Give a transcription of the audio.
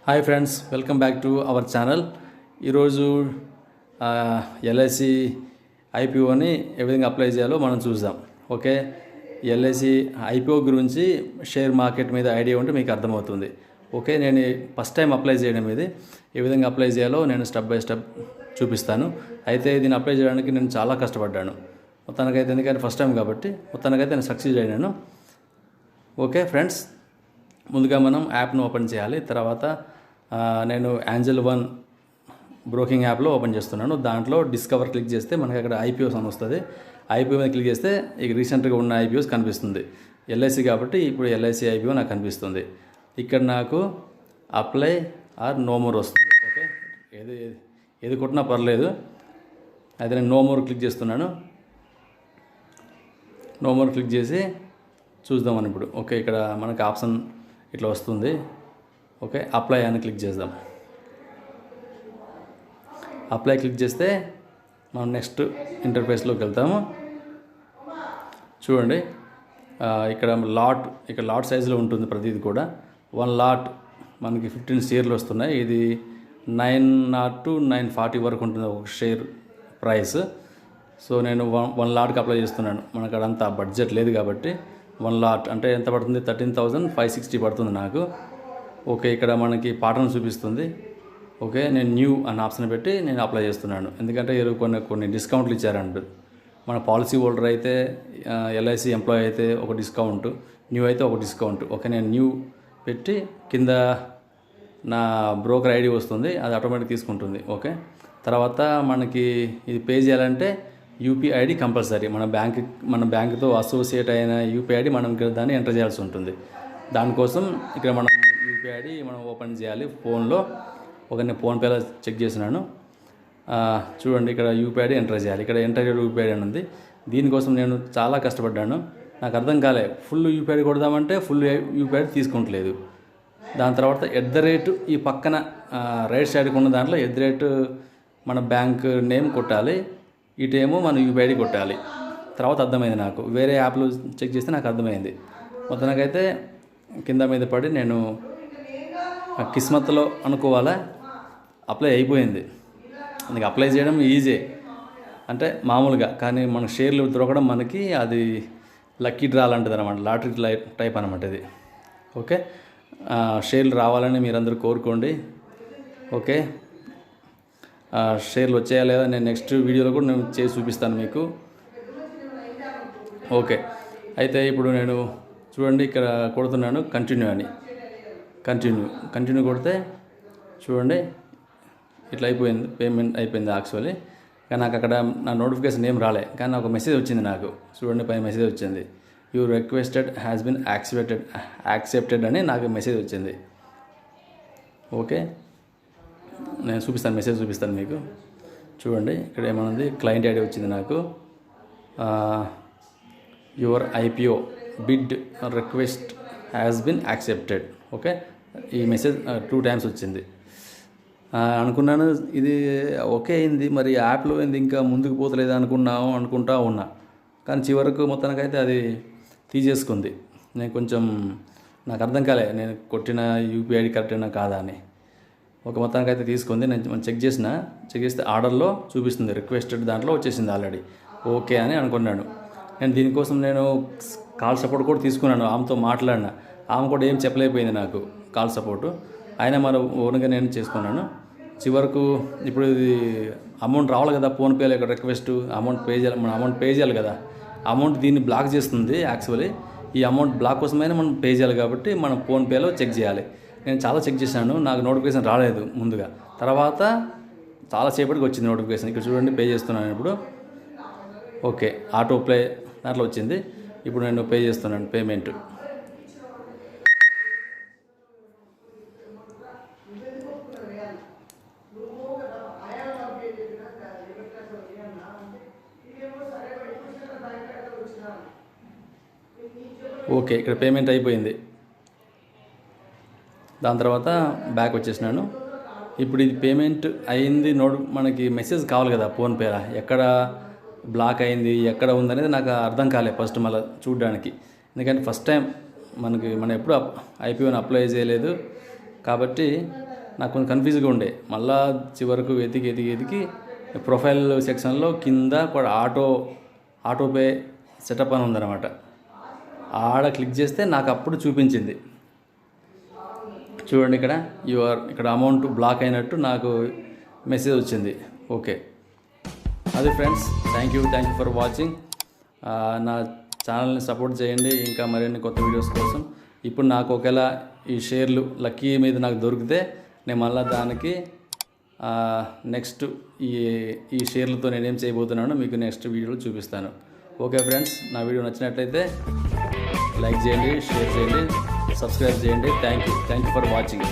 Hi friends, welcome back to our channel. ఈరోజు LIC ఐపీఓని ఏ విధంగా apply చేయాలో మనం చూద్దాం. ఓకే, ఎల్ఐసి ఐపీఓ గురించి షేర్ మార్కెట్ మీద ఐడియా ఉంటే మీకు అర్థమవుతుంది. ఓకే, నేను ఫస్ట్ టైం అప్లై చేయడం ఇది ఏ విధంగా అప్లై చేయాలో నేను స్టెప్ బై స్టెప్ చూపిస్తాను. అయితే దీన్ని అప్లై చేయడానికి నేను చాలా కష్టపడ్డాను మొత్తానికైతే, ఎందుకంటే ఫస్ట్ టైం కాబట్టి మొత్తానికైతే నేను సక్సెస్ అయినాను. ఓకే ఫ్రెండ్స్, ముందుగా మనం యాప్ను ఓపెన్ చేయాలి. తర్వాత నేను ఏంజల్ వన్ బ్రోకింగ్ యాప్లో ఓపెన్ చేస్తున్నాను. దాంట్లో డిస్కవర్ క్లిక్ చేస్తే మనకి అక్కడ ఐపీఓస్ అని వస్తుంది. ఐపీఓ మీద క్లిక్ చేస్తే ఇక రీసెంట్గా ఉన్న ఐపీఓస్ కనిపిస్తుంది. ఎల్ఐసి కాబట్టి ఇప్పుడు ఎల్ఐసి ఐపీఓ నాకు కనిపిస్తుంది. ఇక్కడ నాకు అప్లై ఆర్ నో మోర్ వస్తుంది. ఓకే, ఏది కొట్టినా పర్లేదు. అయితే నేను నో మోర్ క్లిక్ చేస్తున్నాను. నో మోర్ క్లిక్ చేసి చూద్దామని ఇప్పుడు. ఓకే, ఇక్కడ మనకి ఆప్షన్ ఇట్లా వస్తుంది. ఓకే, అప్లై అని క్లిక్ చేద్దాం. అప్లై క్లిక్ చేస్తే మనం నెక్స్ట్ ఇంటర్ఫేస్లోకి వెళ్తాము. చూడండి, ఇక్కడ లాట్ సైజులో ఉంటుంది ప్రతిదీ కూడా. 1 లాట్ మనకి 15 షేర్లు వస్తున్నాయి. ఇది 9 to 940 వరకు ఉంటుంది ఒక షేర్ ప్రైస్. సో నేను 1 లాట్కి అప్లై చేస్తున్నాను. మనకు అదంతా బడ్జెట్ లేదు కాబట్టి 1 లాట్ అంటే ఎంత పడుతుంది? 13,560 పడుతుంది నాకు. ఓకే, ఇక్కడ మనకి పాటను చూపిస్తుంది. ఓకే, నేను న్యూ అన్న ఆప్షన్ పెట్టి నేను అప్లై చేస్తున్నాను. ఎందుకంటే కొన్ని డిస్కౌంట్లు ఇచ్చారంట. మన పాలసీ హోల్డర్ అయితే, ఎల్ఐసి ఎంప్లాయీ అయితే ఒక డిస్కౌంట్, న్యూ అయితే ఒక డిస్కౌంట్. ఓకే, నేను న్యూ పెట్టి కింద నా బ్రోకర్ ఐడి వస్తుంది, అది ఆటోమేటిక్ తీసుకుంటుంది. ఓకే, తర్వాత మనకి ఇది పే చేయాలంటే యూపీఐ ఐడి కంపల్సరీ. మన బ్యాంకుతో అసోసియేట్ అయిన యూపీఐ ఐడి మనం దాన్ని ఎంటర్ చేయాల్సి ఉంటుంది. దానికోసం ఇక్కడ మనం యూపీఐ ఐడి మనం ఓపెన్ చేయాలి ఫోన్లో. నేను ఫోన్పేలో చెక్ చేసినాను. చూడండి, ఇక్కడ యూపీఐ ఐడి ఎంటర్ చేయాలి. ఇక్కడ ఎంటర్ యూపీఐ ఐడి అని ఉంది. దీనికోసం నేను చాలా కష్టపడ్డాను. నాకు అర్థం కాలే. ఫుల్ యూపీఐ ఐడి కొడదామంటే ఫుల్ యూపీఐ ఐడి తీసుకుంటలేదు. దాని తర్వాత @ ఈ పక్కన రైట్ సైడ్కి ఉన్న దాంట్లో @ మన బ్యాంక్ నేమ్ కొట్టాలి, ఇటేమో మన యూపీఐ ఐడి కొట్టాలి. తర్వాత అర్థమైంది నాకు. వేరే యాప్లో చెక్ చేస్తే నాకు అర్థమైంది. మొత్తానికైతే కింద మీద పడి నేను కిస్మత్లో అనుకోవాలా, అప్లై అయిపోయింది. అందుకే అప్లై చేయడం ఈజీ అంటే మామూలుగా, కానీ మన షేర్లు దొరకడం మనకి అది లక్కీ డ్రా లాంటిది అనమాట. లాటరీ టైప్ అనమాట ఇది. ఓకే, షేర్లు రావాలని మీరందరూ కోరుకోండి. ఓకే, షేర్లు వచ్చాయా లేదా నేను నెక్స్ట్ వీడియోలో కూడా నేను చేసి చూపిస్తాను మీకు. ఓకే, అయితే ఇప్పుడు నేను చూడండి ఇక్కడ కొడుతున్నాను కంటిన్యూ అని. కంటిన్యూ కొడితే చూడండి ఇట్లా అయిపోయింది. పేమెంట్ అయిపోయింది యాక్చువల్లీ. కానీ నాకు అక్కడ నా నోటిఫికేషన్ ఏం రాలే, కానీ నాకు మెసేజ్ వచ్చింది. నాకు చూడండి పైన మెసేజ్ వచ్చింది, you requested has been accepted అని నాకు మెసేజ్ వచ్చింది. ఓకే, నేను మెసేజ్ చూపిస్తాను మీకు. చూడండి ఇక్కడ ఏమన్నది, క్లయింట్ ఐడి వచ్చింది నాకు. Your IPO bid request has been accepted. Okay, ఈ మెసేజ్ 2 times వచ్చింది. అనుకున్నాను ఇది ఓకే అయింది, మరి యాప్లో ఏంది ఇంకా ముందుకు పోతలేదు అనుకుంటా ఉన్నా. కానీ చివరకు మొత్తానికైతే అది తీసేసుకుంది. నాకు అర్థం కాలే నేను కొట్టిన యూపీఐ ఐడి కరెక్టేనా కాదా అని. ఒక మొత్తానికైతే తీసుకుంది. నేను చెక్ చేస్తే ఆర్డర్లో చూపిస్తుంది, రిక్వెస్టెడ్ దాంట్లో వచ్చేసింది ఆల్రెడీ. ఓకే అని అనుకున్నాను. దీనికోసం నేను కాల్ సపోర్ట్ కూడా తీసుకున్నాను. ఆమెతో మాట్లాడినా, ఆమె కూడా ఏం చెప్పలేకపోయింది నాకు కాల్ సపోర్టు. అయినా మరి ఓన్గా నేను చేసుకున్నాను. చివరకు ఇప్పుడు ఇది అమౌంట్ రావాలి కదా, ఫోన్పేలో ఇక్కడ రిక్వెస్ట్ అమౌంట్ పే చేయాలి. మనం అమౌంట్ పే చేయాలి కదా, అమౌంట్ దీన్ని బ్లాక్ చేస్తుంది యాక్చువల్లీ. ఈ అమౌంట్ బ్లాక్ కోసమైనా మనం పే చేయాలి కాబట్టి మనం ఫోన్పేలో చెక్ చేయాలి. నేను చాలా చెక్ చేశాను, నాకు నోటిఫికేషన్ రాలేదు ముందుగా. తర్వాత చాలా సేపటికి వచ్చింది నోటిఫికేషన్. ఇక్కడ చూడండి పే చేస్తున్నాను ఇప్పుడు. ఓకే, ఆటో ప్లే దాంట్లో వచ్చింది. ఇప్పుడు నేను పే చేస్తున్నాను పేమెంట్. ఓకే, ఇక్కడ పేమెంట్ అయిపోయింది. దాని తర్వాత బ్యాక్ వచ్చేసినాను. ఇప్పుడు ఇది పేమెంట్ అయింది. మనకి మెసేజ్ కావాలి కదా ఫోన్పేలా, ఎక్కడ బ్లాక్ అయింది ఎక్కడ ఉందనేది నాకు అర్థం కాలే ఫస్ట్ మళ్ళీ చూడడానికి. ఎందుకంటే ఫస్ట్ టైం మనం ఎప్పుడు ఐపీఓని అప్లై చేయలేదు కాబట్టి నాకు కొంచెం కన్ఫ్యూజ్గా ఉండే. మళ్ళా చివరకు వెతికి ప్రొఫైల్ సెక్షన్లో కింద కూడా ఆటోపే సెటప్ అని ఉందన్నమాట. ఆడ క్లిక్ చేస్తే నాకు అప్పుడు చూపించింది. చూడండి ఇక్కడ అమౌంట్ బ్లాక్ అయినట్టు నాకు మెసేజ్ వచ్చింది. ఓకే, అది friends. Thank you for watching. నా ఛానల్ని సపోర్ట్ చేయండి ఇంకా మరిన్ని కొత్త వీడియోస్ కోసం. ఇప్పుడు నాకు ఒకవేళ ఈ షేర్లు లక్కీ మీద నాకు దొరికితే నేను మళ్ళీ దానికి నెక్స్ట్ ఈ షేర్లతో నేనేం చేయబోతున్నానో మీకు నెక్స్ట్ వీడియోలో చూపిస్తాను. ఓకే ఫ్రెండ్స్, నా వీడియో నచ్చినట్లయితే లైక్ చేయండి, షేర్ చేయండి, సబ్స్క్రైబ్ చేయండి. Thank you for watching.